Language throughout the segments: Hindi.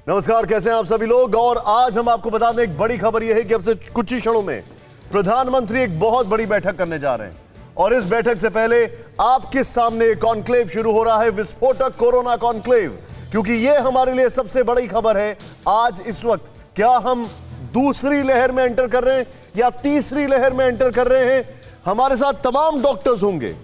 नमस्कार, कैसे हैं आप सभी लोग। और आज हम आपको बता दें एक बड़ी खबर यह है कि अब से कुछ ही क्षणों में प्रधानमंत्री एक बहुत बड़ी बैठक करने जा रहे हैं और इस बैठक से पहले आपके सामने कॉन्क्लेव शुरू हो रहा है, विस्फोटक कोरोना कॉन्क्लेव, क्योंकि यह हमारे लिए सबसे बड़ी खबर है आज इस वक्त। क्या हम दूसरी लहर में एंटर कर रहे हैं या तीसरी लहर में एंटर कर रहे हैं? हमारे साथ तमाम डॉक्टर्स होंगे,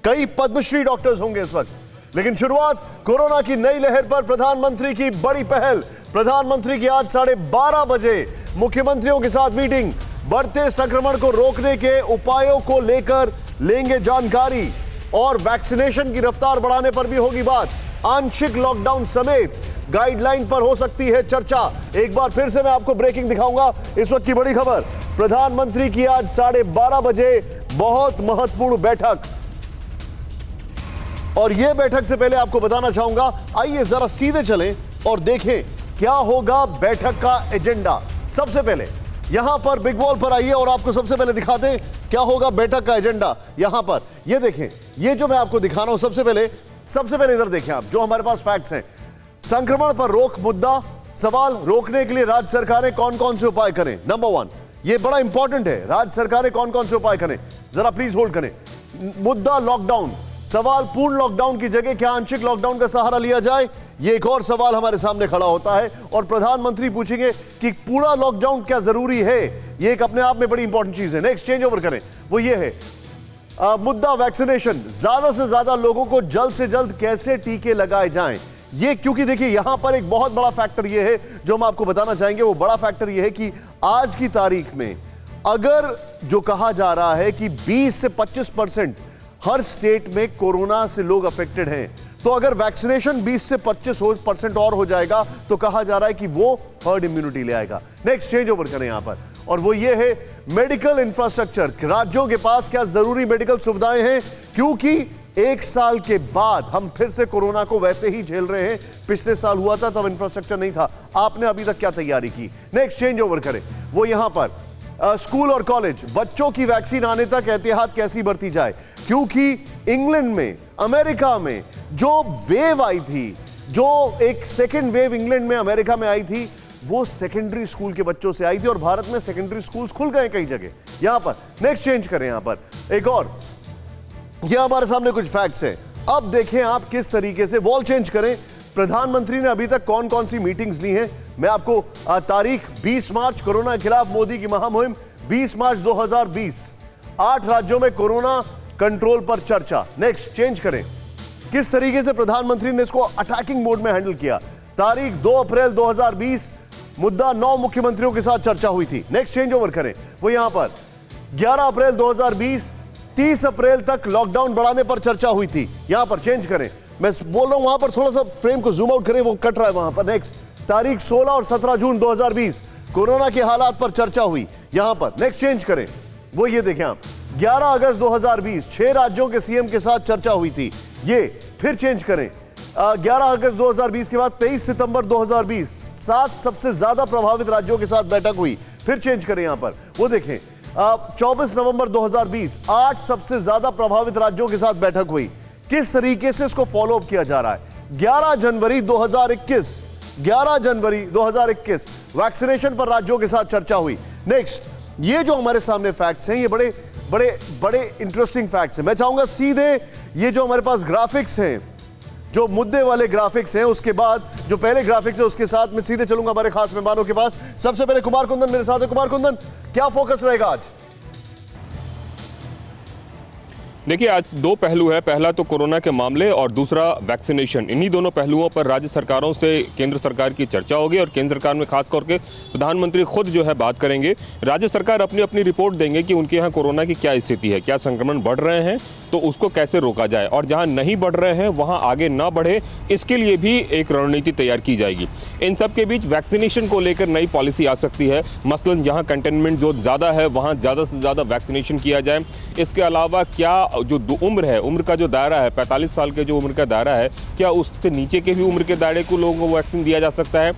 कई पद्मश्री डॉक्टर्स होंगे इस वक्त। लेकिन शुरुआत कोरोना की नई लहर पर प्रधानमंत्री की बड़ी पहल। प्रधानमंत्री की आज 12:30 बजे मुख्यमंत्रियों के साथ मीटिंग। बढ़ते संक्रमण को रोकने के उपायों को लेकर लेंगे जानकारी और वैक्सीनेशन की रफ्तार बढ़ाने पर भी होगी बात। आंशिक लॉकडाउन समेत गाइडलाइन पर हो सकती है चर्चा। एक बार फिर से मैं आपको ब्रेकिंग दिखाऊंगा। इस वक्त की बड़ी खबर, प्रधानमंत्री की आज 12:30 बजे बहुत महत्वपूर्ण बैठक। और यह बैठक से पहले आपको बताना चाहूंगा, आइए जरा सीधे चलें और देखें क्या होगा बैठक का एजेंडा। सबसे पहले यहां पर बिग वॉल पर आइए और आपको सबसे पहले दिखा दें क्या होगा बैठक का एजेंडा। यहां पर ये देखें, ये जो मैं आपको दिखा रहा हूं, सबसे पहले इधर देखें आप, जो हमारे पास फैक्ट्स हैं। संक्रमण पर रोक मुद्दा, सवाल रोकने के लिए राज्य सरकारें कौन कौन से उपाय करें। नंबर 1, ये बड़ा इंपॉर्टेंट है, राज्य सरकारें कौन कौन से उपाय करें, जरा प्लीज होल्ड करें। मुद्दा लॉकडाउन, सवाल पूर्ण लॉकडाउन की जगह क्या आंशिक लॉकडाउन का सहारा लिया जाए, ये एक और सवाल हमारे सामने खड़ा होता है। और प्रधानमंत्री पूछेंगे कि पूरा लॉकडाउन क्या जरूरी है, ये एक अपने आप में बड़ी इंपॉर्टेंट चीज है। नेक्स्ट चेंज ओवर करें, वो ये है मुद्दा वैक्सीनेशन, ज्यादा से ज्यादा लोगों को जल्द से जल्द कैसे टीके लगाए जाएं। ये क्योंकि देखिए यहां पर एक बहुत बड़ा फैक्टर ये है जो हम आपको बताना चाहेंगे। वो बड़ा फैक्टर ये है कि आज की तारीख में अगर जो कहा जा रहा है कि 20 से 25% हर स्टेट में कोरोना से लोग अफेक्टेड हैं, तो अगर वैक्सीनेशन 20 से 25% और हो जाएगा तो कहा जा रहा है कि वो हर्ड इम्यूनिटी ले आएगा। नेक्स्ट चेंज ओवर करें यहां पर, और वो ये है मेडिकल इंफ्रास्ट्रक्चर। राज्यों के पास क्या जरूरी मेडिकल सुविधाएं हैं, क्योंकि एक साल के बाद हम फिर से कोरोना को वैसे ही झेल रहे हैं। पिछले साल हुआ था तब इंफ्रास्ट्रक्चर नहीं था। आपने अभी तक क्या तैयारी की। नेक्स्ट चेंज ओवर करें, वो यहां पर स्कूल और कॉलेज, बच्चों की वैक्सीन आने तक एहतियात कैसी बरती जाए, क्योंकि इंग्लैंड में, अमेरिका में जो वेव आई थी, जो एक सेकेंड वेव इंग्लैंड में, अमेरिका में आई थी, वो सेकेंडरी स्कूल के बच्चों से आई थी और भारत में सेकेंडरी स्कूल्स खुल गए कई जगह। यहां पर नेक्स्ट चेंज करें, यहां पर एक और, यह हमारे सामने कुछ फैक्ट्स हैं। अब देखें आप किस तरीके से वॉल चेंज करें। प्रधानमंत्री ने अभी तक कौन कौन सी मीटिंग्स ली हैं, मैं आपको तारीख 20 मार्च, कोरोना के खिलाफ मोदी की महामुहिम 20 मार्च 2020, 8 राज्यों में कोरोना कंट्रोल पर चर्चा। नेक्स्ट चेंज करें, किस तरीके से प्रधानमंत्री ने इसको अटैकिंग मोड में हैंडल किया। तारीख 2 अप्रैल 2020, मुद्दा 9 मुख्यमंत्रियों के साथ चर्चा हुई थी। नेक्स्ट चेंज ओवर करें, वो यहां पर 11 अप्रैल 2020, 30 अप्रैल तक लॉकडाउन बढ़ाने पर चर्चा हुई थी। यहां पर चेंज करें, मैं बोल रहा हूं वहां पर थोड़ा सा फ्रेम को जूम आउट करें, वो कट रहा है वहां पर। नेक्स्ट तारीख 16 और 17 जून 2020, कोरोना के हालात पर चर्चा हुई यहां पर। नेक्स्ट चेंज करें, वो ये देखें आप, 11 अगस्त 2020, 6 राज्यों के सीएम के साथ चर्चा हुई थी। ये फिर चेंज करें, 11 अगस्त 2020 के बाद 23 सितंबर 2020, 7 सबसे ज्यादा प्रभावित राज्यों के साथ बैठक हुई। फिर चेंज करें यहां पर, वो देखें 24 नवंबर 2020, 8 सबसे ज्यादा प्रभावित राज्यों के साथ बैठक हुई। किस तरीके से इसको फॉलो अप किया जा रहा है। 11 जनवरी 2021 वैक्सीनेशन पर राज्यों के साथ चर्चा हुई। नेक्स्ट, ये जो हमारे सामने फैक्ट्स हैं, ये बड़े बड़े बड़े इंटरेस्टिंग फैक्ट्स हैं। मैं चाहूंगा सीधे ये जो हमारे पास ग्राफिक्स हैं, जो मुद्दे वाले ग्राफिक्स हैं, उसके बाद जो पहले ग्राफिक्स है उसके साथ मैं सीधे चलूंगा हमारे खास मेहमानों के पास। सबसे पहले कुमार कुंदन मेरे साथ है। कुमार कुंदन, क्या फोकस रहेगा आज? देखिए, आज 2 पहलू है। पहला तो कोरोना के मामले और दूसरा वैक्सीनेशन। इन्हीं दोनों पहलुओं पर राज्य सरकारों से केंद्र सरकार की चर्चा होगी और केंद्र सरकार में खास करके प्रधानमंत्री खुद जो है बात करेंगे। राज्य सरकार अपनी अपनी रिपोर्ट देंगे कि उनके यहाँ कोरोना की क्या स्थिति है, क्या संक्रमण बढ़ रहे हैं तो उसको कैसे रोका जाए, और जहाँ नहीं बढ़ रहे हैं वहाँ आगे ना बढ़े, इसके लिए भी एक रणनीति तैयार की जाएगी। इन सब के बीच वैक्सीनेशन को लेकर नई पॉलिसी आ सकती है। मसलन जहाँ कंटेनमेंट जो ज़्यादा है वहाँ ज़्यादा से ज़्यादा वैक्सीनेशन किया जाए। इसके अलावा क्या जो उम्र है, उम्र का जो दायरा है, 45 साल के जो उम्र का दायरा है, क्या उससे नीचे के भी उम्र के दायरे को लोगों को वैक्सीन दिया जा सकता है।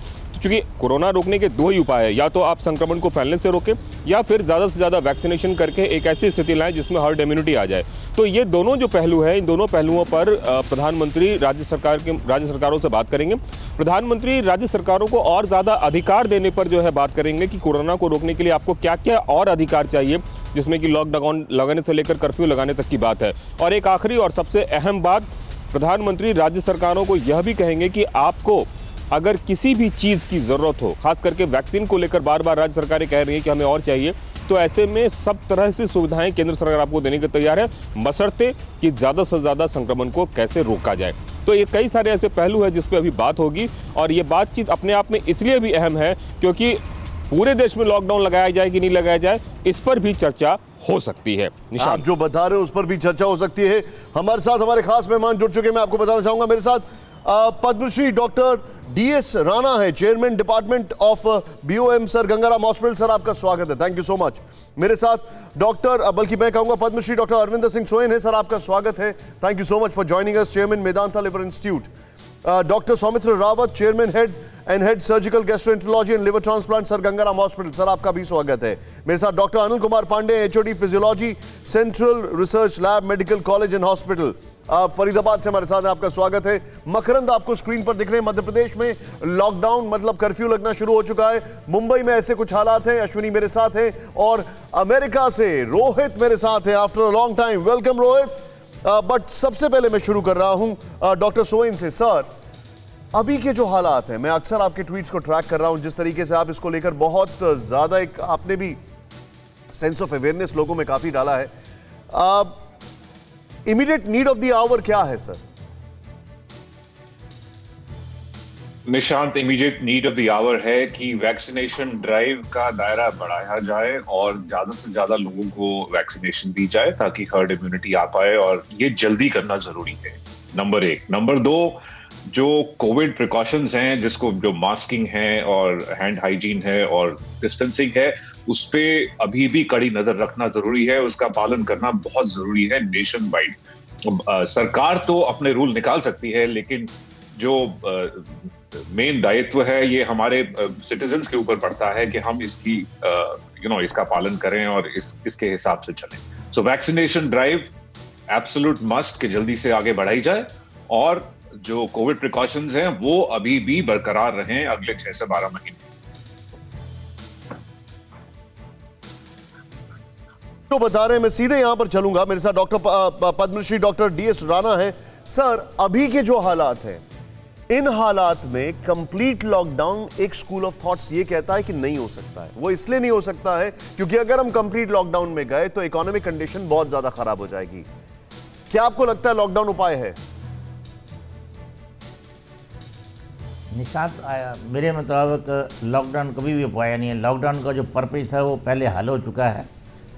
क्योंकि कोरोना रोकने के दो ही उपाय है, या तो आप संक्रमण को फैलने से रोकें या फिर ज़्यादा से ज़्यादा वैक्सीनेशन करके एक ऐसी स्थिति लाएं जिसमें हर्ड इम्यूनिटी आ जाए। तो ये दोनों जो पहलू हैं, इन दोनों पहलुओं पर प्रधानमंत्री राज्य सरकारों से बात करेंगे। प्रधानमंत्री राज्य सरकारों को और ज़्यादा अधिकार देने पर जो है बात करेंगे कि कोरोना को रोकने के लिए आपको क्या क्या और अधिकार चाहिए, जिसमें कि लॉकडाउन लगाने से लेकर कर्फ्यू लगाने तक की बात है। और एक आखिरी और सबसे अहम बात, प्रधानमंत्री राज्य सरकारों को यह भी कहेंगे कि आपको अगर किसी भी चीज़ की ज़रूरत हो, खास करके वैक्सीन को लेकर बार बार राज्य सरकारें कह रही हैं कि हमें और चाहिए, तो ऐसे में सब तरह से सुविधाएं केंद्र सरकार आपको देने के तैयार है, बशर्ते कि ज़्यादा से ज़्यादा संक्रमण को कैसे रोका जाए। तो ये कई सारे ऐसे पहलू हैं जिस पे अभी बात होगी, और ये बातचीत अपने आप में इसलिए भी अहम है क्योंकि पूरे देश में लॉकडाउन लगाया जाए कि नहीं लगाया जाए, इस पर भी चर्चा हो सकती है। आप जो बता रहे हो उस पर भी चर्चा हो सकती है। हमारे साथ हमारे खास मेहमान जुड़ चुके हैं। मैं आपको बताना चाहूंगा, मेरे साथ पद्मश्री डॉक्टर DS राणा है, chairman department of BOM sir, Gangaram hospital. Sir आपका स्वागत है, थैंक यू सो मच। मेरे साथ डॉक्टर, बल्कि मैं कहूंगा पद्मश्री डॉक्टर अरविंदर सिंह सोइन है। सर आपका स्वागत है, thank you so much for joining us, chairman Medanta liver institute. Doctor Saumitra Rawat, chairman head surgical gastroenterology and liver transplant, sir Gangaram hospital. Sir आपका भी स्वागत है। मेरे साथ doctor Anil Kumar Pandey, HOD physiology, central research lab, medical college and hospital, Faridabad से हमारे साथ हैं। आपका स्वागत है। मकरंद आपको स्क्रीन पर दिख रहे हैं। मध्य प्रदेश में लॉकडाउन मतलब कर्फ्यू लगना शुरू हो चुका है। मुंबई में ऐसे कुछ हालात हैं। अश्विनी मेरे साथ है, और अमेरिका से रोहित मेरे साथ है after a long time. Welcome Rohit. But सबसे पहले मैं शुरू कर रहा हूं डॉक्टर सोइन से। सर, अभी के जो हालात हैं, मैं अक्सर आपके ट्वीट्स को ट्रैक कर रहा हूं, जिस तरीके से आप इसको लेकर बहुत ज्यादा एक आपने भी सेंस ऑफ अवेयरनेस लोगों में काफी डाला है। Immediate need of the hour क्या है sir? Nishant, immediate need of the hour है कि वैक्सीनेशन ड्राइव का दायरा बढ़ाया जाए और ज्यादा से ज्यादा लोगों को वैक्सीनेशन दी जाए ताकि हर्ड इम्यूनिटी आ पाए, और ये जल्दी करना जरूरी है, नंबर 1। नंबर 2, जो कोविड प्रिकॉशंस हैं, जो मास्किंग है और हैंड हाइजीन है और डिस्टेंसिंग है, उस पे अभी भी कड़ी नजर रखना जरूरी है, उसका पालन करना बहुत जरूरी है नेशन वाइड। सरकार तो अपने रूल निकाल सकती है, लेकिन जो मेन दायित्व है ये हमारे सिटीजन्स के ऊपर पड़ता है कि हम इसकी इसका पालन करें और इसके हिसाब से चलें। So vaccination drive absolute must कि जल्दी से आगे बढ़ाई जाए, और जो कोविड प्रिकॉशंस हैं वो अभी भी बरकरार रहें अगले 6 से 12 महीने। तो बता रहे हैं, मैं सीधे यहां पर चलूंगा। मेरे साथ doctor Padmashri doctor DS Rana है। सर, अभी के जो हालात हैं, इन हालात में कंप्लीट लॉकडाउन, एक स्कूल ऑफ थॉट्स ये कहता है कि नहीं हो सकता है। वो इसलिए नहीं हो सकता है क्योंकि अगर हम कंप्लीट लॉकडाउन में गए तो इकोनॉमिक कंडीशन बहुत ज्यादा खराब हो जाएगी। क्या आपको लगता है लॉकडाउन उपाय है? निशांत, मेरे मुताबिक लॉकडाउन कभी भी उपाय नहीं है। लॉकडाउन का जो पर्पस था वो पहले हल हो चुका है।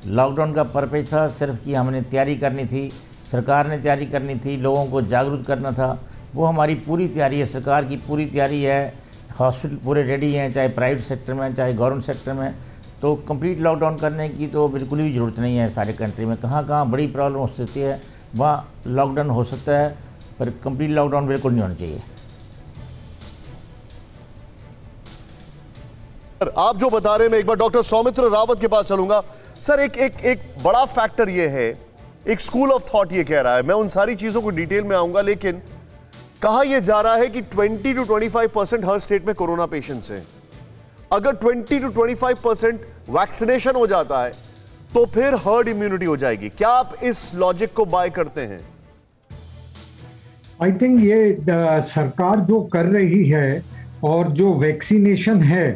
लॉकडाउन का पर्पस था सिर्फ कि हमने तैयारी करनी थी, सरकार ने तैयारी करनी थी, लोगों को जागरूक करना था। वो हमारी पूरी तैयारी है, सरकार की पूरी तैयारी है। हॉस्पिटल पूरे रेडी हैं, चाहे प्राइवेट सेक्टर में चाहे गवर्नमेंट सेक्टर में। तो कंप्लीट लॉकडाउन करने की तो बिल्कुल भी ज़रूरत नहीं है। सारे कंट्री में कहाँ कहाँ बड़ी प्रॉब्लम हो सकती है वहाँ लॉकडाउन हो सकता है, पर कंप्लीट लॉकडाउन बिल्कुल नहीं होना चाहिए। आप जो बता रहे हैं, मैं एक बार डॉक्टर सौमित्र रावत के पास चलूंगा। सर, एक बड़ा फैक्टर ये है, एक स्कूल ऑफ थॉट ये कह रहा है, मैं उन सारी चीजों को डिटेल में आऊंगा, लेकिन कहा यह जा रहा है कि 20 to 25% हर स्टेट में कोरोना पेशेंट्स हैं। अगर 20 to 25% वैक्सीनेशन हो जाता है तो फिर हर्ड इम्यूनिटी हो जाएगी। क्या आप इस लॉजिक को बाय करते हैं? आई थिंक ये सरकार जो कर रही है और जो वैक्सीनेशन है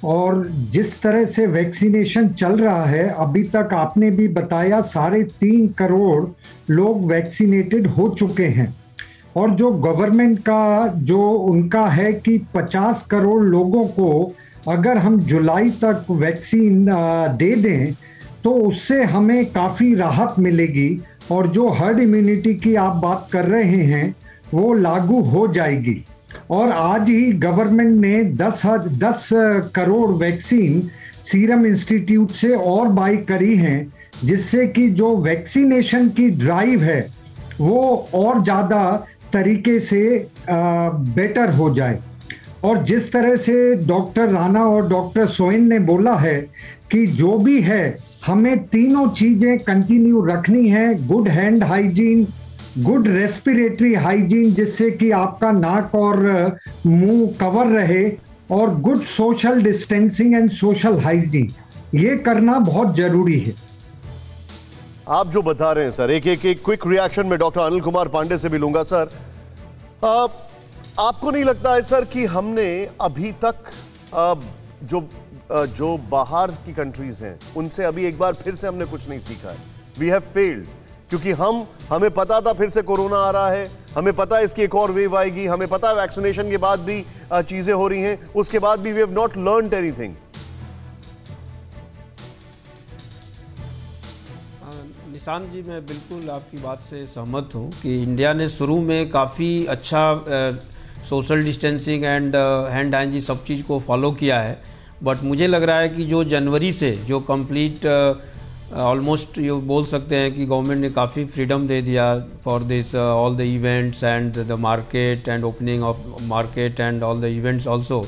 और जिस तरह से वैक्सीनेशन चल रहा है, अभी तक आपने भी बताया 3.5 करोड़ लोग वैक्सीनेटेड हो चुके हैं, और जो गवर्नमेंट का जो उनका है कि 50 करोड़ लोगों को अगर हम जुलाई तक वैक्सीन दे दें तो उससे हमें काफ़ी राहत मिलेगी, और जो हर्ड इम्यूनिटी की आप बात कर रहे हैं वो लागू हो जाएगी। और आज ही गवर्नमेंट ने 10 करोड़ वैक्सीन सीरम इंस्टीट्यूट से और बाई करी हैं, जिससे कि जो वैक्सीनेशन की ड्राइव है वो और ज़्यादा तरीके से बेटर हो जाए। और जिस तरह से डॉक्टर राणा और डॉक्टर सोइन ने बोला है कि जो भी है हमें तीनों चीजें कंटिन्यू रखनी है, good hand hygiene, good respiratory hygiene जिससे कि आपका नाक और मुंह कवर रहे, और good social distancing and social hygiene, ये करना बहुत जरूरी है। आप जो बता रहे हैं सर, एक क्विक रिएक्शन में डॉक्टर अनिल कुमार पांडे से भी लूंगा सर। आपको नहीं लगता है सर कि हमने अभी तक जो बाहर की कंट्रीज हैं उनसे अभी एक बार फिर से हमने कुछ नहीं सीखा है? वी हैव फेल्ड, क्योंकि हमें पता था फिर से कोरोना आ रहा है, हमें पता है इसकी एक और वेव आएगी, हमें पता है वैक्सीनेशन के बाद भी चीजें हो रही हैं, उसके बाद भी we have not learned anything. Nishant ji, मैं बिल्कुल आपकी बात से सहमत हूँ कि इंडिया ने शुरू में काफ़ी अच्छा social distancing and hand hygiene सब चीज़ को फॉलो किया है, बट मुझे लग रहा है कि जो जनवरी से जो कंप्लीट ऑलमोस्ट ये बोल सकते हैं कि गवर्नमेंट ने काफ़ी फ्रीडम दे दिया for this all the events and the market and opening of market and all the events also,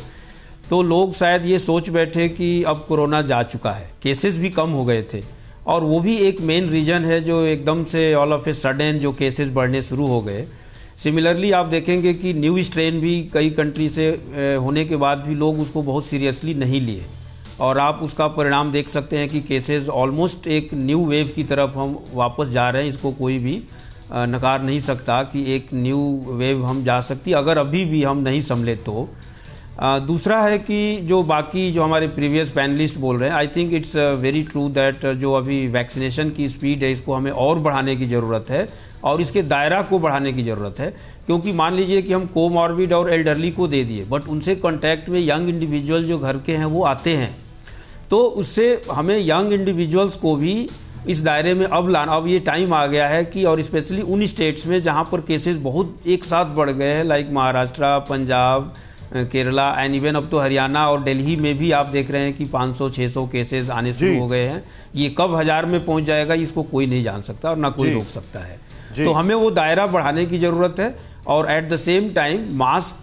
तो लोग शायद ये सोच बैठे कि अब कोरोना जा चुका है, केसेस भी कम हो गए थे, और वो भी एक मेन रीज़न है जो एकदम से ऑल ऑफ ए सडन जो केसेस बढ़ने शुरू हो गए। सिमिलरली आप देखेंगे कि न्यू स्ट्रेन भी कई कंट्री से होने के बाद भी लोग उसको बहुत सीरियसली नहीं लिए, और आप उसका परिणाम देख सकते हैं कि केसेस ऑलमोस्ट एक न्यू वेव की तरफ हम वापस जा रहे हैं। इसको कोई भी नकार नहीं सकता कि एक न्यू वेव हम जा सकती अगर अभी भी हम नहीं संभले तो। दूसरा है कि जो बाकी जो हमारे प्रीवियस पैनलिस्ट बोल रहे हैं, I think it's very true that जो अभी वैक्सीनेशन की स्पीड है इसको हमें और बढ़ाने की ज़रूरत है, और इसके दायरा को बढ़ाने की ज़रूरत है, क्योंकि मान लीजिए कि हम कोमॉर्बिड और एल्डरली को दे दिए, बट उनसे कॉन्टैक्ट में यंग इंडिविजुअल जो घर के हैं वो आते हैं, तो उससे हमें यंग इंडिविजुअल्स को भी इस दायरे में अब लाना। अब ये टाइम आ गया है कि, और स्पेशली उन स्टेट्स में जहाँ पर केसेस बहुत एक साथ बढ़ गए हैं, like Maharashtra, Punjab, Kerala and even अब तो हरियाणा और दिल्ली में भी आप देख रहे हैं कि 500-600 केसेस आने शुरू हो गए हैं। ये कब 1000 में पहुंच जाएगा इसको कोई नहीं जान सकता और ना कोई रोक सकता है। तो हमें वो दायरा बढ़ाने की ज़रूरत है, और at the same time mask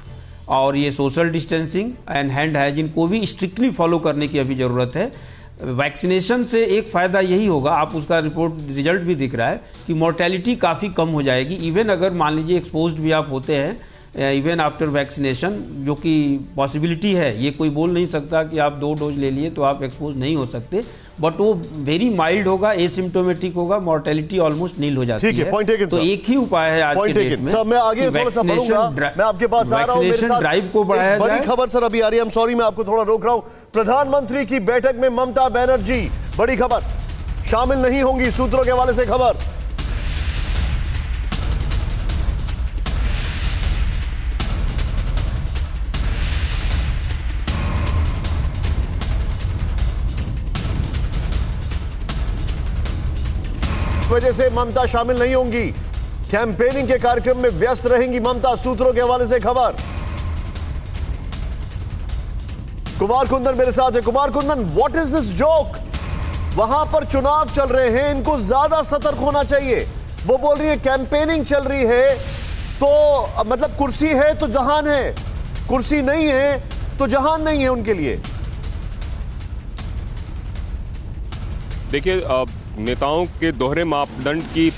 और ये social distancing and hand hygiene को भी स्ट्रिक्टली फॉलो करने की अभी ज़रूरत है। वैक्सीनेशन से एक फ़ायदा यही होगा, आप उसका रिजल्ट भी दिख रहा है कि मोर्टेलिटी काफ़ी कम हो जाएगी। इवन अगर मान लीजिए एक्सपोज्ड भी आप होते हैं इवन आफ्टर वैक्सीनेशन, जो कि पॉसिबिलिटी है, ये कोई बोल नहीं सकता कि आप 2 डोज ले लिए तो आप एक्सपोज नहीं हो सकते, बट वो वेरी माइल्ड होगा, एसिम्प्टोमेटिक होगा, मोर्टेलिटी ऑलमोस्ट नील हो जाती है। तो एक ही उपाय है आज के डेट में, मैं आगे थोड़ा सा बढ़ूंगा, मैं आपके पास आ रहा हूं, वैक्सीनेशन ड्राइव को बढ़ाया जाए। बड़ी खबर सर अभी आ रही है, सॉरी मैं आपको थोड़ा रोक रहा हूं। प्रधानमंत्री की बैठक में ममता बनर्जी, बड़ी खबर, शामिल नहीं होंगी, सूत्रों के हवाले से खबर। वजह से ममता शामिल नहीं होंगी, कैंपेनिंग के कार्यक्रम में व्यस्त रहेंगी ममता, सूत्रों के हवाले से खबर। कुमार कुंदन मेरे साथ है। Kumar Kundan, what is this joke? वहां पर चुनाव चल रहे हैं, इनको ज्यादा सतर्क होना चाहिए। वो बोल रही है कैंपेनिंग चल रही है, तो मतलब कुर्सी है तो जहान है, कुर्सी नहीं है तो जहान नहीं है उनके लिए। देखिए, नेताओं के दोहरे मापदंड की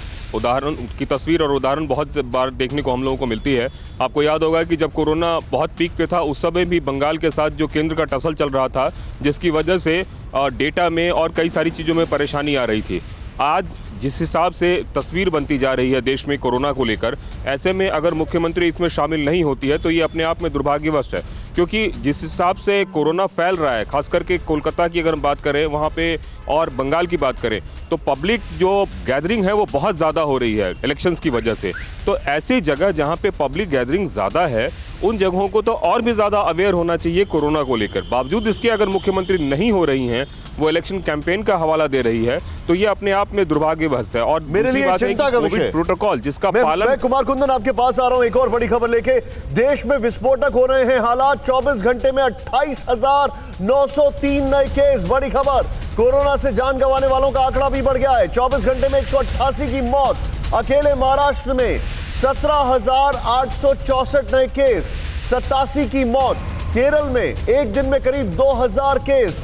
तस्वीर और उदाहरण बहुत बार देखने को हम लोगों को मिलती है। आपको याद होगा कि जब कोरोना बहुत पीक पे था उस समय भी बंगाल के साथ जो केंद्र का टसल चल रहा था, जिसकी वजह से डेटा में और कई सारी चीज़ों में परेशानी आ रही थी। आज जिस हिसाब से तस्वीर बनती जा रही है देश में कोरोना को लेकर, ऐसे में अगर मुख्यमंत्री इसमें शामिल नहीं होती है तो ये अपने आप में दुर्भाग्यवश है, क्योंकि जिस हिसाब से कोरोना फैल रहा है, खास करके कोलकाता की अगर हम बात करें वहाँ पे और बंगाल की बात करें, तो पब्लिक जो गैदरिंग है वो बहुत ज़्यादा हो रही है इलेक्शंस की वजह से। तो ऐसी जगह जहाँ पे पब्लिक गैदरिंग ज़्यादा है, उन जगहों को तो और भी ज़्यादा अवेयर होना चाहिए कोरोना को लेकर। बावजूद इसके अगर मुख्यमंत्री नहीं हो रही हैं, वो इलेक्शन कैंपेन का हवाला दे रही है, तो ये अपने आप में दुर्भाग्यवश है। और मेरे लिए चिंता का विषय प्रोटोकॉल जिसका पालन। मैं कुमार कुंदन आपके पास आ रहा हूं एक और बड़ी खबर लेके। देश में विस्फोटक हो रहे हैं हालात, 24 घंटे में 28,903 नए केस। बड़ी खबर, कोरोना से जान गंवाने वालों का आंकड़ा भी बढ़ गया है। 24 घंटे में 188 की मौत। अकेले महाराष्ट्र में 17,864 नए केस, 87 की मौत। केरल में एक दिन में करीब 2000 केस,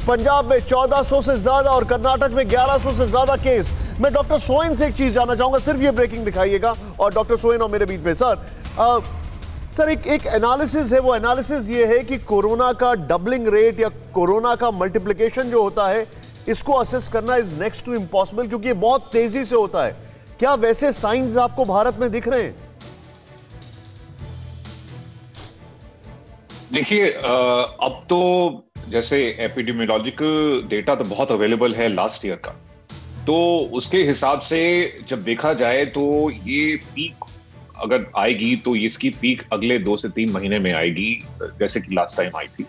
पंजाब में 1400 से ज्यादा और कर्नाटक में 1100 से ज्यादा केस। मैं डॉक्टर सोइन से एक चीज जानना चाहूंगा, सिर्फ ये ब्रेकिंग दिखाइएगा। और डॉक्टर सोइन और मेरे बीच में सर एक एनालिसिस है, वो एनालिसिस ये है कि कोरोना का डबलिंग रेट या कोरोना का मल्टीप्लिकेशन जो होता है, इसको असेस करना इज नेक्स्ट टू इम्पॉसिबल, क्योंकि ये बहुत तेजी से होता है। क्या वैसे साइंस आपको भारत में दिख रहे हैं? देखिए, अब तो जैसे एपिडेमियोलॉजिकल डेटा तो बहुत अवेलेबल है लास्ट ईयर का, तो उसके हिसाब से जब देखा जाए तो ये पीक अगर आएगी तो इसकी पीक अगले 2 से 3 महीने में आएगी, जैसे कि लास्ट टाइम आई थी।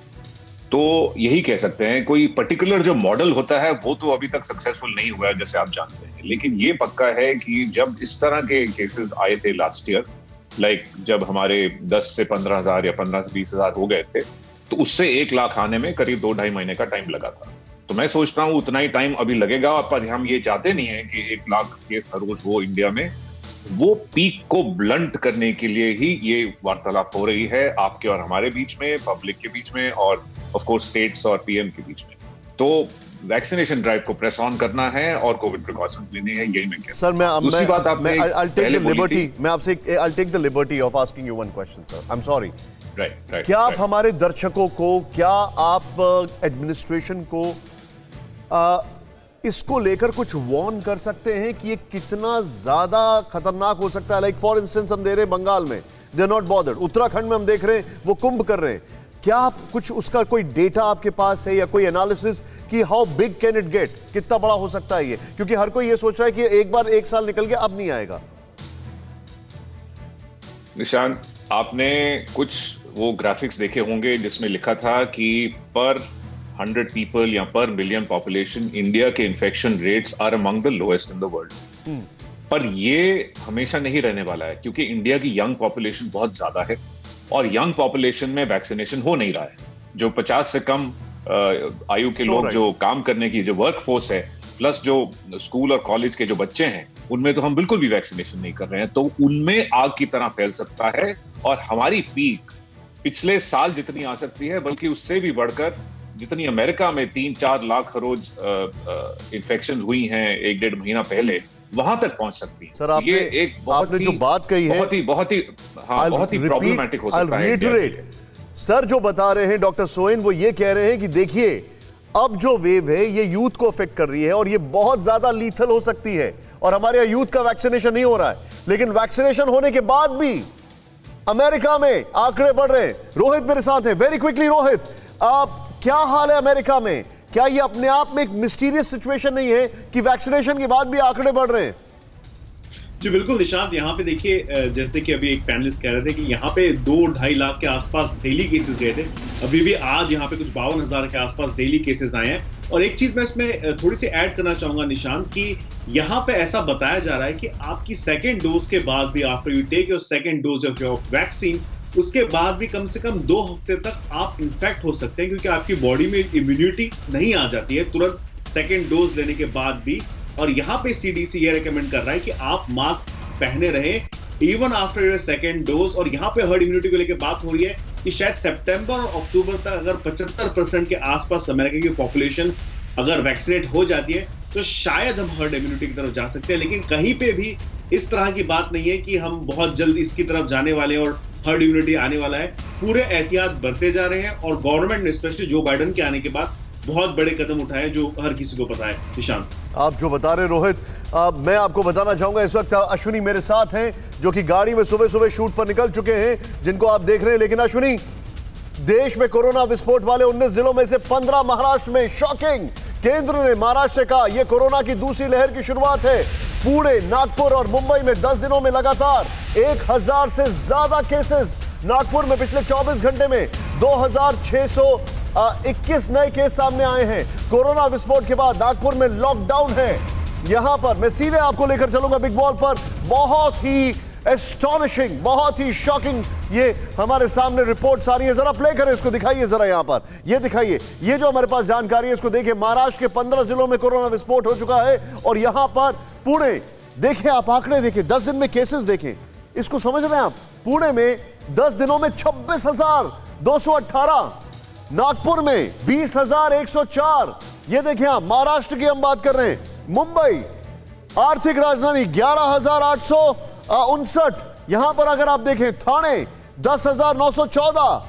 तो यही कह सकते हैं, कोई पर्टिकुलर जो मॉडल होता है वो तो अभी तक सक्सेसफुल नहीं हुआ है, जैसे आप जानते हैं। लेकिन ये पक्का है कि जब इस तरह के केसेस आए थे लास्ट ईयर, जब हमारे 10 से 15,000 या 15 से 20,000 हो गए थे, तो उससे 1 लाख आने में करीब 2-2.5 महीने का टाइम लगा था। तो मैं सोचता हूँ उतना ही टाइम अभी लगेगा, पर हम ये चाहते नहीं है कि 1 लाख केस हर रोज हो इंडिया में। वो पीक को ब्लंट करने के लिए ही ये वार्तालाप हो रही है, आपके और हमारे बीच में, पब्लिक के बीच में, और ऑफ कोर्स स्टेट्स और पीएम के बीच में। तो वैक्सीनेशन ड्राइव को प्रेस ऑन करना है और कोविड प्रिकॉशंस लेने हैं, यही मैं कहता हूं। सर दूसरी बात आपने I'll take the liberty of asking you one question, sir. I'm sorry. Right. क्या आप हमारे दर्शकों को, क्या आप एडमिनिस्ट्रेशन को इसको लेकर कुछ वार्न कर सकते हैं कि ये कितना ज्यादा खतरनाक हो सकता है? लाइक फॉर इंस्टेंस हम दे रहे हैं बंगाल में, they are not bothered. Uttarakhand में हम देख रहे हैं वो कुंभ कर रहे हैं। क्या आप कुछ उसका कोई डेटा आपके पास है या कोई एनालिसिस कि how big can it get, कितना बड़ा हो सकता है ये? क्योंकि हर कोई ये सोच रहा है कि एक बार 1 साल निकल गया, अब नहीं आएगा। निशान, आपने कुछ वो ग्राफिक्स देखे होंगे जिसमें लिखा था कि पर 100 पीपल या पर मिलियन पॉपुलेशन इंडिया के infection rates are among the lowest in the world. पर ये हमेशा नहीं रहने वाला है, क्योंकि इंडिया की यंग पॉपुलेशन बहुत ज्यादा है और यंग पॉपुलेशन में वैक्सीनेशन हो नहीं रहा है। जो 50 से कम आयु के लोग जो काम करने की जो वर्क फोर्स है, प्लस जो स्कूल और कॉलेज के जो बच्चे हैं, उनमें तो हम बिल्कुल भी वैक्सीनेशन नहीं कर रहे हैं। तो उनमें आग की तरह फैल सकता है और हमारी पीक पिछले साल जितनी आ सकती है, बल्कि उससे भी बढ़कर जितनी अमेरिका में 3-4 लाख रोज इन्फेक्शन हुई हैं 1-1.5 महीना पहले, वहां तक पहुंच सकती है। सर, आपने एक आपने जो बात कही है बहुत ही प्रॉब्लमैटिक हो सकता है। सर जो बता रहे हैं डॉक्टर सोइन, वो ये कह रहे हैं कि देखिए अब जो वेव है ये यूथ को अफेक्ट कर रही है और ये बहुत ज्यादा लीथल हो सकती है, और हमारे यहाँ यूथ का वैक्सीनेशन नहीं हो रहा है। लेकिन वैक्सीनेशन होने के बाद भी अमेरिका में आंकड़े बढ़ रहे हैं। रोहित मेरे साथ है, वेरी क्विकली रोहित, क्या हाल है अमेरिका में? क्या ये अपने आप में एक मिस्टीरियस सिचुएशन नहीं है कि वैक्सीनेशन के बाद भी आंकड़े बढ़ रहे हैं? जी बिल्कुल निशांत, यहाँ पे देखिए, जैसे कि अभी एक पैनलिस्ट कह रहे थे कि यहाँ पे 2-2.5 लाख के आसपास डेली केसेस गए थे। अभी भी आज यहाँ पे कुछ 52,000 के आसपास डेली केसेस आए हैं। और एक चीज मैं इसमें थोड़ी सी ऐड करना चाहूंगा निशांत, कि यहाँ पे ऐसा बताया जा रहा है कि आपकी सेकेंड डोज के बाद भी, after you take your second dose of your vaccine, उसके बाद भी कम से कम 2 हफ्ते तक आप इन्फेक्ट हो सकते हैं, क्योंकि आपकी बॉडी में इम्यूनिटी नहीं आ जाती है तुरंत सेकेंड डोज लेने के बाद भी। और यहाँ पे CDC ये रेकमेंड कर रहा है कि आप मास्क पहने रहें even after your second dose. और यहाँ पे हर्ड इम्यूनिटी को लेकर बात हो रही है कि शायद सितंबर और अक्टूबर तक अगर 75% के आसपास अमेरिका की पॉपुलेशन अगर वैक्सीनेट हो जाती है तो शायद हम हर्ड इम्यूनिटी की तरफ जा सकते हैं। लेकिन कहीं पे भी इस तरह की बात नहीं है कि हम बहुत जल्द इसकी तरफ जाने वाले हैं और हर्ड इम्यूनिटी आने वाला है। पूरे एहतियात बरते जा रहे हैं और गवर्नमेंट ने स्पेशली जो बाइडेन के आने के बाद बहुत बड़े कदम उठाए जो हर किसी को पता है। निशांत, आप जो बता रहे रोहित, मैं आपको बताना चाहूंगा इस वक्त अश्विनी मेरे साथ हैं, जो कि गाड़ी में सुबह सुबह शूट पर निकल चुके हैं, जिनको आप देख रहे हैं। लेकिन अश्विनी, देश में कोरोना विस्फोट वाले 19 जिलों में से 15 महाराष्ट्र में। शॉकिंग! केंद्र ने महाराष्ट्र से कहा यह कोरोना की दूसरी लहर की शुरुआत है। पुणे, नागपुर और मुंबई में 10 दिनों में लगातार 1000 से ज्यादा केसेस। नागपुर में पिछले 24 घंटे में 2621 नए केस सामने आए हैं। कोरोना विस्फोट के बाद नागपुर में लॉकडाउन है। यहां पर मैं सीधे आपको लेकर चलूंगा बिग बॉल पर। बहुत ही एस्टॉनिशिंग, बहुत ही शॉकिंग ये हमारे सामने रिपोर्ट्स आ रही है। जरा प्ले करें, इसको दिखाइए जरा, यहां पर ये दिखाइए, ये जो हमारे पास जानकारी है इसको देखिए। महाराष्ट्र के 15 जिलों में कोरोना विस्फोट हो चुका है और यहां पर पुणे, देखिए आप आंकड़े देखिए, 10 दिन में केसेस देखें, इसको समझ रहे हैं आप? पुणे में 10 दिनों में 26,000 218, नागपुर में 20,104। ये देखिए आप, महाराष्ट्र की हम बात कर रहे हैं, मुंबई आर्थिक राजधानी 11,859। यहां पर अगर आप देखें ठाणे 10,914।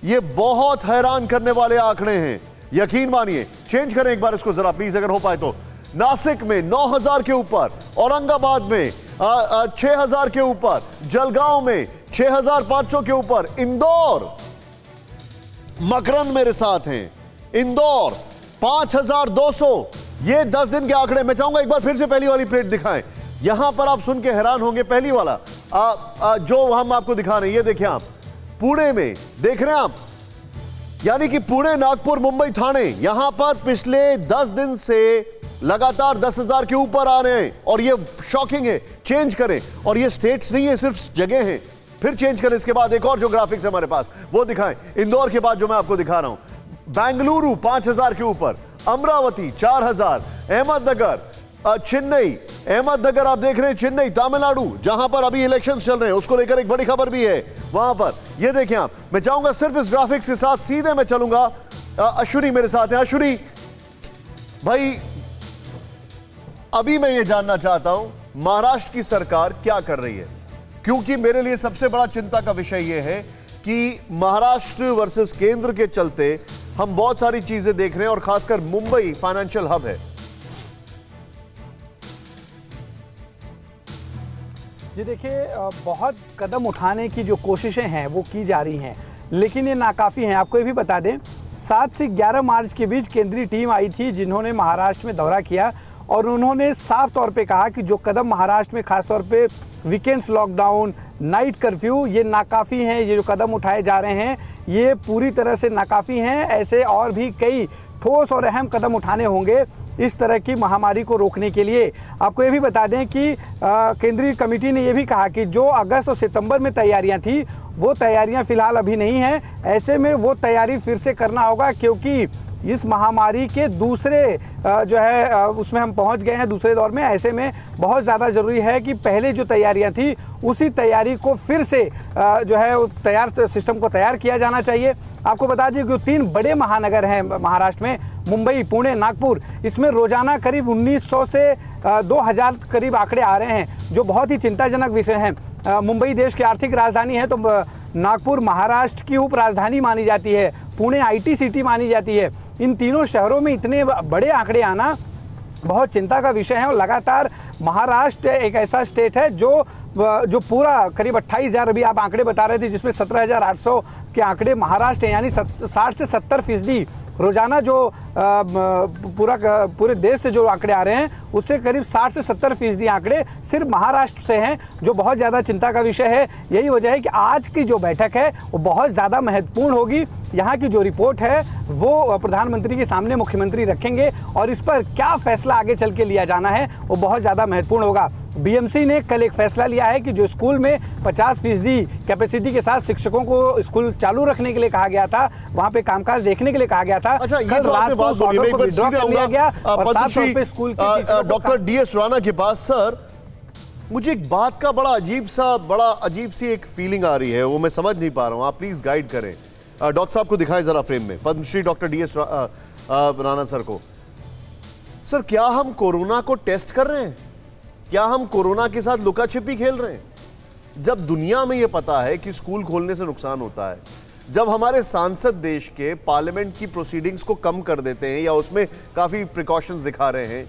ये बहुत हैरान करने वाले आंकड़े हैं, यकीन मानिए। चेंज करें एक बार इसको जरा प्लीज, अगर हो पाए तो। नासिक में 9,000 के ऊपर, औरंगाबाद में 6,000 के ऊपर, जलगांव में 6,500 के ऊपर, इंदौर, मकरंद मेरे साथ हैं, इंदौर 5,200। ये 10 दिन के आंकड़े। मैं चाहूंगा एक बार फिर से पहली वाली प्लेट दिखाएं। यहां पर आप सुन के हैरान होंगे, पहली वाला जो हम आपको दिखा रहे हैं, ये देखिए आप, पुणे में देख रहे हैं आप, यानी कि पुणे, नागपुर, मुंबई, ठाणे, यहां पर पिछले 10 दिन से लगातार 10,000 के ऊपर आ रहे हैं। और ये शॉकिंग है। चेंज करें, और ये स्टेट्स नहीं है, सिर्फ जगह है। फिर चेंज करें। इसके बाद एक और जो ग्राफिक्स हमारे पास वो दिखाएं, इंदौर के बाद जो मैं आपको दिखा रहा हूं, बेंगलुरु 5,000 के ऊपर, अमरावती 4,000, अहमदनगर, चेन्नई, अहमदनगर आप देख रहे हैं, चेन्नई, तमिलनाडु, जहां पर अभी इलेक्शंस चल रहे हैं, उसको लेकर एक बड़ी खबर भी है वहां पर। ये देखें आप, मैं चाहूंगा सिर्फ इस ग्राफिक्स के साथ सीधे मैं चलूंगा। अश्विनी मेरे साथ हैं। अश्विनी भाई, अभी मैं ये जानना चाहता हूं महाराष्ट्र की सरकार क्या कर रही है, क्योंकि मेरे लिए सबसे बड़ा चिंता का विषय यह है कि महाराष्ट्र वर्सेस केंद्र के चलते हम बहुत सारी चीजें देख रहे हैं, और खासकर मुंबई फाइनेंशियल हब है। जी देखिए, बहुत कदम उठाने की जो कोशिशें हैं वो की जा रही हैं, लेकिन ये नाकाफ़ी हैं। आपको ये भी बता दें, 7 से 11 मार्च के बीच केंद्रीय टीम आई थी जिन्होंने महाराष्ट्र में दौरा किया, और उन्होंने साफ तौर पे कहा कि जो कदम महाराष्ट्र में खासतौर पे वीकेंड्स लॉकडाउन, नाइट कर्फ्यू, ये नाकाफ़ी हैं। ये जो कदम उठाए जा रहे हैं ये पूरी तरह से नाकाफ़ी हैं। ऐसे और भी कई ठोस और अहम कदम उठाने होंगे इस तरह की महामारी को रोकने के लिए। आपको ये भी बता दें कि केंद्रीय कमेटी ने ये भी कहा कि जो अगस्त और सितंबर में तैयारियां थी वो तैयारियां फिलहाल अभी नहीं हैं। ऐसे में वो तैयारी फिर से करना होगा, क्योंकि इस महामारी के दूसरे जो है उसमें हम पहुंच गए हैं, दूसरे दौर में। ऐसे में बहुत ज़्यादा ज़रूरी है कि पहले जो तैयारियां थी उसी तैयारी को फिर से जो है तैयार सिस्टम को तैयार किया जाना चाहिए। आपको बता दें कि 3 बड़े महानगर हैं महाराष्ट्र में, मुंबई, पुणे, नागपुर, इसमें रोजाना करीब 1900 से 2000 करीब आंकड़े आ रहे हैं, जो बहुत ही चिंताजनक विषय हैं। मुंबई देश की आर्थिक राजधानी है, तो नागपुर महाराष्ट्र की उप राजधानी मानी जाती है, पुणे IT सिटी मानी जाती है। इन तीनों शहरों में इतने बड़े आंकड़े आना बहुत चिंता का विषय है। और लगातार महाराष्ट्र एक ऐसा स्टेट है जो पूरा करीब 28,000 अभी आप आंकड़े बता रहे थे, जिसमें 17,800 के आंकड़े महाराष्ट्र हैं, यानी 60 से 70% रोजाना जो पूरे देश से जो आंकड़े आ रहे हैं उससे करीब 60 से 70% आंकड़े सिर्फ महाराष्ट्र से हैं, जो बहुत ज़्यादा चिंता का विषय है। यही वजह है कि आज की जो बैठक है वो बहुत ज़्यादा महत्वपूर्ण होगी। यहाँ की जो रिपोर्ट है वो प्रधानमंत्री के सामने मुख्यमंत्री रखेंगे, और इस पर क्या फैसला आगे चल के लिया जाना है वो बहुत ज़्यादा महत्वपूर्ण होगा। BMC ने कल एक फैसला लिया है कि जो स्कूल में 50% कैपेसिटी के साथ शिक्षकों को स्कूल चालू रखने के लिए कहा गया था, वहाँ पे कामकाज देखने के लिए कहा गया था। अच्छा, ये जो आपने बात बोली, मैं एक बार सीधे आऊंगा डॉक्टर DS राणा के पास। सर, मुझे एक बात का बड़ा अजीब सी एक फीलिंग आ रही है, वो मैं समझ नहीं पा रहा हूँ, आप प्लीज गाइड करें। डॉक्टर साहब को दिखाएं जरा फ्रेम में, Padmashri doctor DS Rana sir को। सर, क्या हम कोरोना को टेस्ट कर रहे हैं? क्या हम कोरोना के साथ लुका छिपी खेल रहे हैं? जब दुनिया में यह पता है कि स्कूल खोलने से नुकसान होता है, जब हमारे सांसद देश के पार्लियामेंट की प्रोसीडिंग्स को कम कर देते हैं या उसमें काफी प्रिकॉशंस दिखा रहे हैं,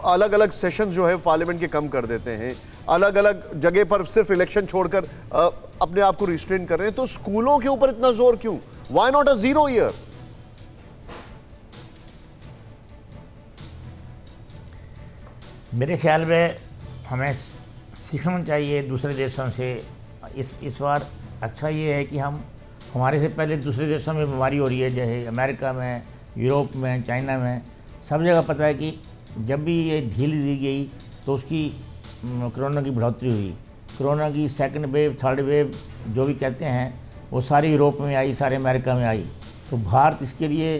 अलग अलग सेशंस जो है पार्लियामेंट के कम कर देते हैं, अलग अलग जगह पर सिर्फ इलेक्शन छोड़कर अपने आप को रिस्ट्रेन कर रहे हैं, तो स्कूलों के ऊपर इतना जोर क्यों? Why not a 0 year? मेरे ख्याल में हमें सीखना चाहिए दूसरे देशों से। इस बार अच्छा ये है कि हमारे से पहले दूसरे देशों में बीमारी हो रही है, जैसे अमेरिका में, यूरोप में, चाइना में, सब जगह पता है कि जब भी ये ढील दी गई तो उसकी कोरोना की बढ़ोतरी हुई। कोरोना की सेकंड वेव, थर्ड वेव जो भी कहते हैं, वो सारी यूरोप में आई, सारे अमेरिका में आई। तो भारत इसके लिए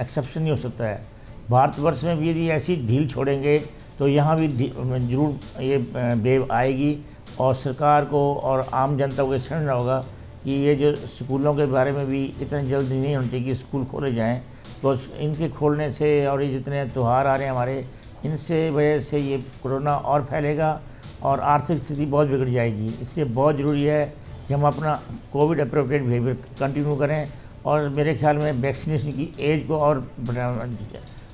एक्सेप्शन नहीं हो सकता है। भारतवर्ष में भी यदि ऐसी ढील छोड़ेंगे तो यहाँ भी जरूर ये वेव आएगी, और सरकार को और आम जनता को समझना होगा कि ये जो स्कूलों के बारे में भी इतनी जल्दी नहीं होनी चाहिए कि स्कूल खोले जाएं, तो इनके खोलने से और ये जितने त्यौहार आ रहे हैं हमारे, इनसे वजह से ये कोरोना और फैलेगा और आर्थिक स्थिति बहुत बिगड़ जाएगी। इसलिए बहुत ज़रूरी है कि हम अपना कोविड अप्रोप्रिएट बिहेवियर कंटिन्यू करें। और मेरे ख्याल में वैक्सीनेशन की एज को और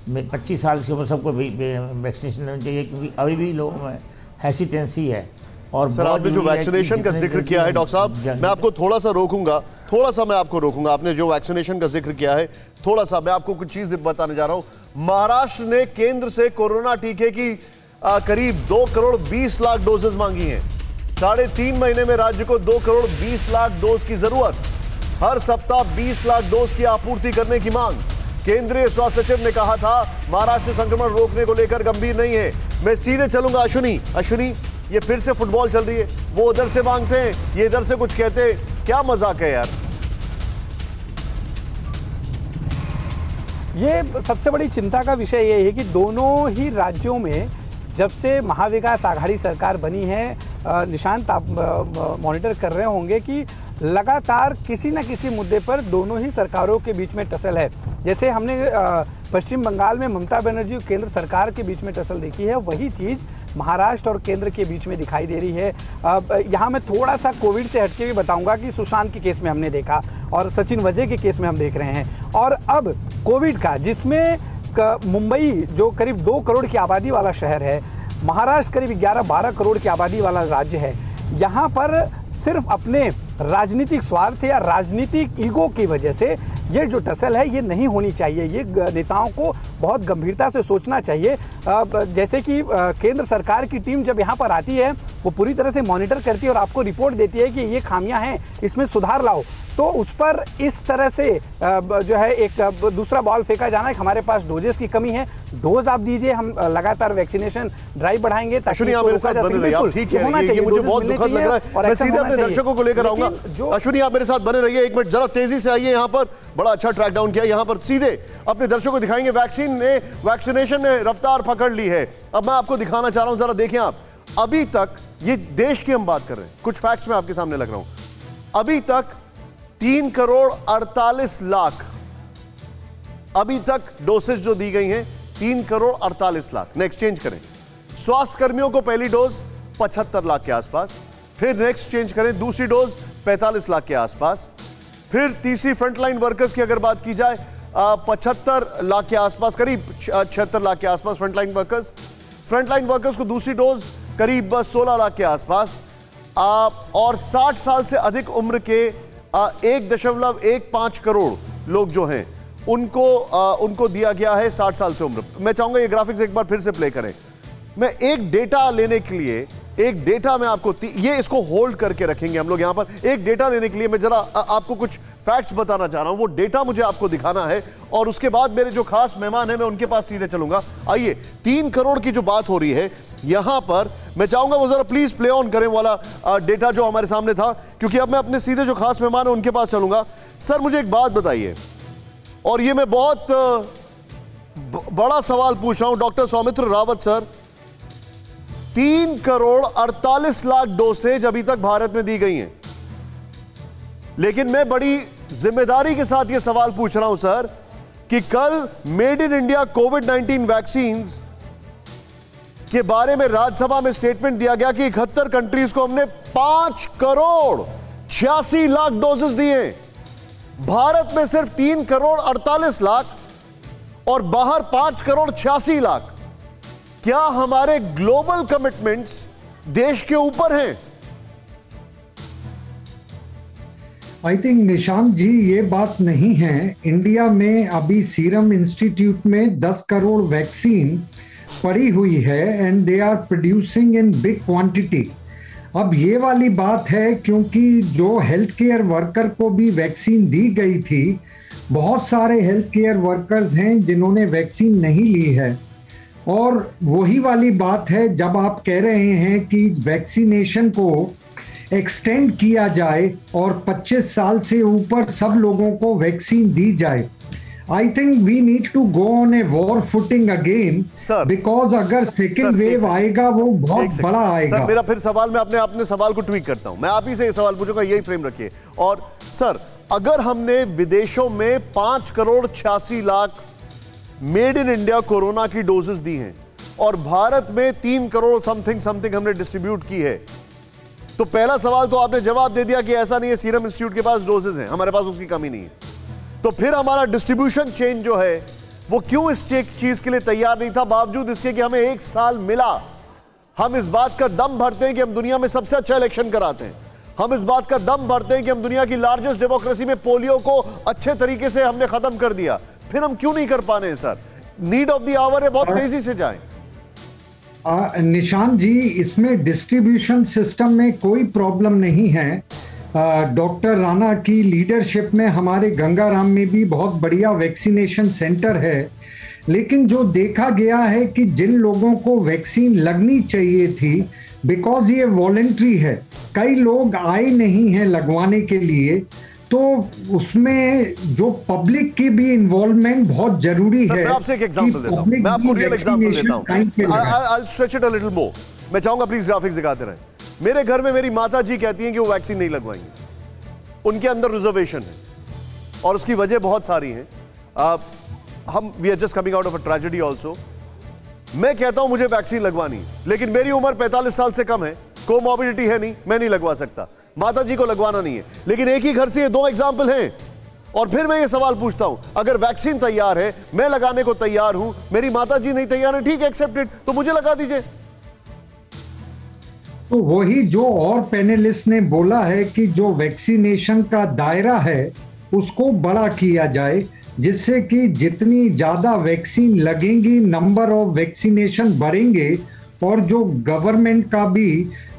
25 साल से ऊपर सबको वैक्सीनेशन लेना चाहिए, क्योंकि अभी भी लोगों में हेसिटेंसी है। और सर, आपने जो वैक्सीनेशन का जिक्र किया है डॉक्टर साहब, मैं आपको थोड़ा सा रोकूंगा। आपने जो वैक्सीनेशन का जिक्र किया है, थोड़ा सा मैं आपको कुछ चीज बताने जा रहा हूं। महाराष्ट्र ने केंद्र से कोरोना टीके की करीब 2 करोड़ 20 लाख डोजेज मांगी हैं। 3.5 महीने में राज्य को 2 करोड़ 20 लाख डोज की जरूरत, हर सप्ताह 20 लाख डोज की आपूर्ति करने की मांग। केंद्रीय स्वास्थ्य सचिव ने कहा था महाराष्ट्र संक्रमण रोकने को लेकर गंभीर नहीं है। मैं सीधे चलूंगा अश्विनी, ये फिर से फुटबॉल चल रही है, वो उधर से मांगते हैं, ये इधर से कुछ कहते हैं, क्या मजाक है यार। ये सबसे बड़ी चिंता का विषय ये है कि दोनों ही राज्यों में जब से महाविकास आघाड़ी सरकार बनी है, निशांत आप मॉनिटर कर रहे होंगे कि लगातार किसी न किसी मुद्दे पर दोनों ही सरकारों के बीच में टसल है। जैसे हमने पश्चिम बंगाल में ममता बनर्जी और केंद्र सरकार के बीच में टसल देखी है, वही चीज़ महाराष्ट्र और केंद्र के बीच में दिखाई दे रही है। यहाँ मैं थोड़ा सा कोविड से हटके भी बताऊंगा कि सुशांत के केस में हमने देखा और सचिन वजय के केस में हम देख रहे हैं, और अब कोविड का, जिसमें मुंबई जो करीब 2 करोड़ की आबादी वाला शहर है, महाराष्ट्र करीब 11-12 करोड़ की आबादी वाला राज्य है, यहाँ पर सिर्फ अपने राजनीतिक स्वार्थ या राजनीतिक ईगो की वजह से ये जो टसल है ये नहीं होनी चाहिए। ये नेताओं को बहुत गंभीरता से सोचना चाहिए। जैसे कि केंद्र सरकार की टीम जब यहाँ पर आती है वो पूरी तरह से मॉनिटर करती है और आपको रिपोर्ट देती है कि ये खामियां हैं, इसमें सुधार लाओ, तो उस पर इस तरह से जो है एक दूसरा बॉल फेंका जाना है कि हमारे पास डोजेस की कमी है, डोज आप दीजिए, हम लगातार वैक्सीनेशन ड्राइव बढ़ाएंगे ताकि मेरे साथ बने रहिए। आप ठीक कह रही है, ये मुझे बहुत दुखद लग रहा है। मैं सीधे अपने दर्शकों को लेकर आऊंगा। अश्विनी, आप मेरे साथ बने रहिए, एक मिनट जरा तेजी से आइए। यहाँ पर बड़ा अच्छा ट्रैक डाउन किया, यहाँ पर सीधे अपने दर्शकों को दिखाएंगे। वैक्सीनेशन ने रफ्तार पकड़ ली है। अब मैं आपको दिखाना चाह रहा हूं, जरा देखें आप। अभी तक, ये देश की हम बात कर रहे हैं, कुछ फैक्ट्स मैं आपके सामने लग रहा हूं। अभी तक 3 करोड़ 48 लाख अभी तक डोसेज जो दी गई हैं, 3 करोड़ 48 लाख। नेक्स्ट चेंज करें, स्वास्थ्य कर्मियों को पहली डोज 75 लाख के आसपास, फिर नेक्स्ट चेंज करें, दूसरी डोज 45 लाख के आसपास, फिर तीसरी फ्रंटलाइन वर्कर्स की अगर बात की जाए 75 लाख के आसपास, करीब 76 लाख के आसपास फ्रंटलाइन वर्कर्स को दूसरी डोज करीब 16 लाख के आसपास, और 60 साल से अधिक उम्र के 1.15 करोड़ लोग जो हैं उनको दिया गया है 60 साल से उम्र। मैं चाहूंगा ये ग्राफिक्स एक बार फिर से प्ले करें। मैं एक डेटा लेने के लिए, एक डेटा में आपको, ये इसको होल्ड करके रखेंगे हम लोग यहां पर। एक डेटा लेने के लिए मैं जरा आपको कुछ फैक्ट्स बताना चाह रहा हूं, वो डेटा मुझे आपको दिखाना है, और उसके बाद मेरे जो खास मेहमान हैं मैं उनके पास सीधे चलूंगा। आइए, 3 करोड़ की जो बात हो रही है यहां पर, मैं चाहूंगा वो जरा प्लीज प्ले ऑन करें वाला डेटा जो हमारे सामने था, क्योंकि अब मैं अपने सीधे जो खास मेहमान है उनके पास चलूंगा। सर, मुझे एक बात बताइए, और ये मैं बहुत बड़ा सवाल पूछ रहा हूं doctor Saumitra Rawat sir. 3 crore 48 lakh doses अभी तक भारत में दी गई हैं, लेकिन मैं बड़ी जिम्मेदारी के साथ यह सवाल पूछ रहा हूं सर कि कल made in India covid vaccine के बारे में राज्यसभा में स्टेटमेंट दिया गया कि 71 कंट्रीज को हमने 5 करोड़ 86 लाख डोजेस दिए। भारत में सिर्फ 3 करोड़ 48 लाख और बाहर 5 करोड़ 86 लाख। क्या हमारे ग्लोबल कमिटमेंट्स देश के ऊपर हैं? आई थिंक निशांत जी, ये बात नहीं है। इंडिया में अभी सीरम इंस्टीट्यूट में 10 करोड़ वैक्सीन पड़ी हुई है and they are producing in big quantity. अब ये वाली बात है क्योंकि जो हेल्थ केयर वर्कर को भी वैक्सीन दी गई थी, बहुत सारे हेल्थ केयर वर्कर्स हैं जिन्होंने वैक्सीन नहीं ली है। और वही वाली बात है जब आप कह रहे हैं कि वैक्सीनेशन को एक्सटेंड किया जाए और 25 साल से ऊपर सब लोगों को वैक्सीन दी जाए। I think we need to go on a war footing again, because अगर सेकेंड वेव आएगा वो बहुत बड़ा आएगा। सर मेरा फिर सवाल, मैं अपने सवाल को ट्वीट करता हूं, मैं आप ही से ये सवाल पूछूंगा, यही फ्रेम रखिए। और सर अगर हमने विदेशों में 5,86,00,000 मेड इन इंडिया कोरोना की डोजेस दी हैं और भारत में 3 करोड़ समथिंग हमने डिस्ट्रीब्यूट की है, तो पहला सवाल तो आपने जवाब दे दिया कि ऐसा नहीं है, सीरम इंस्टीट्यूट के पास डोजेस हैं, हमारे पास उसकी कमी नहीं है। तो फिर हमारा डिस्ट्रीब्यूशन चेन जो है वो क्यों इस चीज के लिए तैयार नहीं था, बावजूद इसके कि हमें 1 साल मिला। हम इस बात का दम भरते हैं कि हम दुनिया में सबसे अच्छा इलेक्शन कराते हैं, हम इस बात का दम भरते हैं कि हम दुनिया की लार्जेस्ट डेमोक्रेसी में पोलियो को अच्छे तरीके से हमने खत्म कर दिया, फिर हम क्यों नहीं कर पा रहे हैं sir? Need of the hour है, बहुत तेजी से जाएं। निशांत जी, इसमें डिस्ट्रीब्यूशन सिस्टम में कोई प्रॉब्लम नहीं है। डॉक्टर राणा की लीडरशिप में हमारे गंगाराम में भी बहुत बढ़िया वैक्सीनेशन सेंटर है, लेकिन जो देखा गया है कि जिन लोगों को वैक्सीन लगनी चाहिए थी, बिकॉज ये वॉलेंट्री है, कई लोग आए नहीं हैं लगवाने के लिए, तो उसमें जो पब्लिक की भी इन्वॉल्वमेंट बहुत जरूरी है। मैं आपसे एक एग्जांपल देता हूं, मैं आपको रियल एग्जांपल देता हूं। I'll stretch it a little more. मैं चाहूंगा प्लीज ग्राफिक्स दिखाते रहें। मेरे घर में मेरी माता जी कहती हैं कि वो वैक्सीन नहीं लगवाएंगी, उनके अंदर रिजर्वेशन है और उसकी वजह बहुत सारी हैं। हम we are just coming out of a tragedy also. मैं कहता हूं मुझे वैक्सीन लगवानी, लेकिन मेरी उम्र 45 साल से कम है, कोमॉर्बिडिटी है नहीं, मैं नहीं लगवा सकता, माता जी को लगवाना नहीं है। लेकिन एक ही घर से ये 2 एग्जाम्पल हैं। और फिर मैं ये सवाल पूछता हूं, अगर वैक्सीन तैयार है, मैं लगाने को तैयार हूं, मेरी माता जी नहीं तैयार है, ठीक है, एक्सेप्टेड, तो मुझे लगा दीजिए। तो वही जो और पैनलिस्ट ने बोला है कि जो वैक्सीनेशन का दायरा है उसको बड़ा किया जाए, जिससे कि जितनी ज्यादा वैक्सीन लगेंगी नंबर ऑफ वैक्सीनेशन बढ़ेंगे, और जो गवर्नमेंट का भी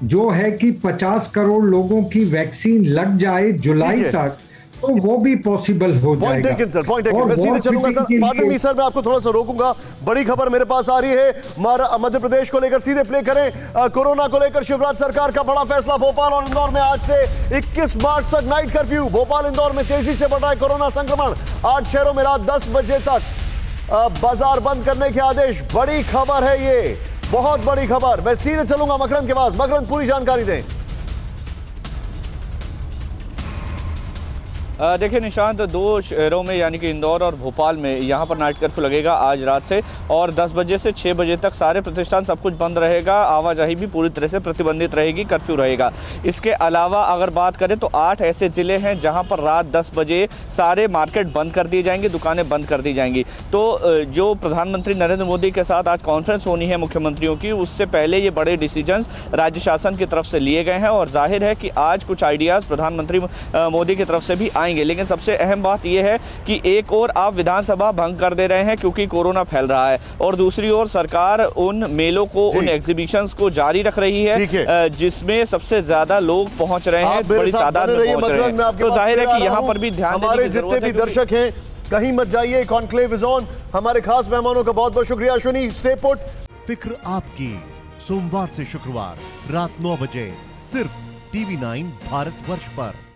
जो है कि 50 करोड़ लोगों की वैक्सीन लग जाए जुलाई तक, तो वो भी पॉसिबल हो जाएगा। Point taken sir, point taken. मैं सीधे चलूंगा सर, पार्डन मी सर, मैं आपको थोड़ा सा रोकूंगा। बड़ी खबर मेरे पास आ रही है मध्य प्रदेश को लेकर, सीधे प्ले करें। कोरोना को लेकर शिवराज सरकार का बड़ा फैसला। भोपाल और इंदौर में आज से 21 मार्च तक नाइट कर्फ्यू। भोपाल इंदौर में तेजी से बढ़ रहा है कोरोना संक्रमण। 8 शहरों में रात 10 बजे तक बाजार बंद करने के आदेश। बड़ी खबर है ये, बहुत बड़ी खबर। मैं सीधे चलूंगा मकरंद के पास। मकरंद, पूरी जानकारी दें। देखिए निशांत, 2 शहरों में यानी कि इंदौर और भोपाल में यहाँ पर नाइट कर्फ्यू लगेगा आज रात से, और 10 बजे से 6 बजे तक सारे प्रतिष्ठान सब कुछ बंद रहेगा। आवाजाही भी पूरी तरह से प्रतिबंधित रहेगी, कर्फ्यू रहेगा। इसके अलावा अगर बात करें तो 8 ऐसे ज़िले हैं जहाँ पर रात 10 बजे सारे मार्केट बंद कर दिए जाएंगे, दुकानें बंद कर दी जाएंगी। तो जो प्रधानमंत्री नरेंद्र मोदी के साथ आज कॉन्फ्रेंस होनी है मुख्यमंत्रियों की, उससे पहले ये बड़े डिसीजंस राज्य शासन की तरफ से लिए गए हैं, और जाहिर है कि आज कुछ आइडियाज़ प्रधानमंत्री मोदी की तरफ से भी आएंगे। लेकिन सबसे अहम बात यह है कि एक और आप विधानसभा भंग कर दे रहे हैं क्योंकि कोरोना फैल रहा है, और दूसरी ओर सरकार उन मेलों को, उन एग्जीबिशंस को जारी रख रही है जिसमें सबसे ज्यादा लोग पहुंच रहे हैं, बड़ी तादाद में पहुंच रहे हैं। तो जाहिर है कि यहाँ पर भी ध्यान देने की जरूरत है। जितने भी दर्शक हैं कहीं मत जाइए, कॉन्क्लेव इज ऑन। हमारे खास मेहमानों का बहुत बहुत शुक्रिया। Ashwini, stay put. फिक्र आपकी, सोमवार से शुक्रवार रात 9 बजे सिर्फ TV9 भारतवर्ष पर।